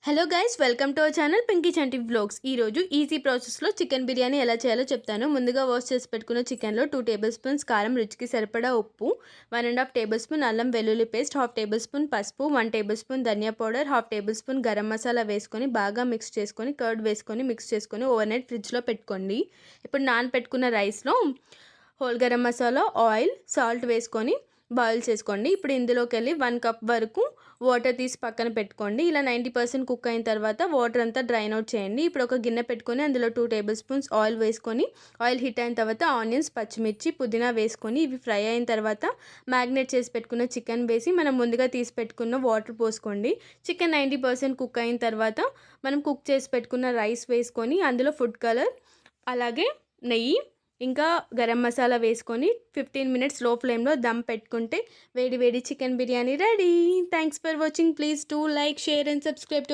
Hello guys, welcome to our channel Pinky Chanti vlogs. ఈరోజు easy ప్రాసెస్లో chicken biryani ఎలా చేయాలో చెప్తాను. ముందుగా వాష్ చేసి పెట్టుకున్న చికెన్లో 2 టేబుల్ స్పూన్స్ కారం, రుచికి సరిపడా ఉప్పు, 1.5 టేబుల్ స్పూన్ అల్లం వెల్లుల్లి పేస్ట్, 1/2 టేబుల్ స్పూన్ పసుపు, 1 టేబుల్ స్పూన్ ధనియా powder, 1/2 tablespoon garam masala వేసుకొని బాగా మిక్స్ చేసుకొని కర్డ్ వేసుకొని మిక్స్ చేసుకొని ఓవర్ నైట్ ఫ్రిడ్జ్లో పెట్టుకోండి. ఇప్పుడు నానబెట్టుకున్న రైస్లో whole garam masala, oil, salt వేసుకొని బాయిల్ చేసుకోండి. ఇప్పుడు ఇందులోకి వెళ్ళి 1 కప్ వరకు వాటర్ తీసి పక్కన పెట్టుకోండి. ఇలా 90% కుక్ అయిన తర్వాత వాటర్ అంతా డ్రైన్ అవుట్ చేయండి. ఇప్పుడు ఒక గిన్నె పెట్టుకొని అందులో 2 టేబుల్ స్పూన్స్ ఆయిల్ వేసుకొని ఆయిల్ హీట్ అయిన తర్వాత ఆనియన్స్, పచ్చిమిర్చి, పుదీనా వేసుకొని ఇవి ఫ్రై అయిన తర్వాత మ్యాగ్నేట్ చేసి పెట్టుకున్న చికెన్ వేసి మనం ముందుగా తీసి పెట్టుకున్న వాటర్ పోసుకోండి. చికెన్ 90% కుక్ అయిన తర్వాత మనం కుక్ చేసి పెట్టుకున్న రైస్ వేసుకొని అందులో ఫుడ్ కలర్, అలాగే నెయ్యి, ఇంకా గరం మసాలా వేసుకొని 15 మినిట్స్ లో ఫ్లేమ్లో దమ్ పెట్టుకుంటే వేడి వేడి chicken biryani ready. Thanks for watching. Please do like, share and subscribe.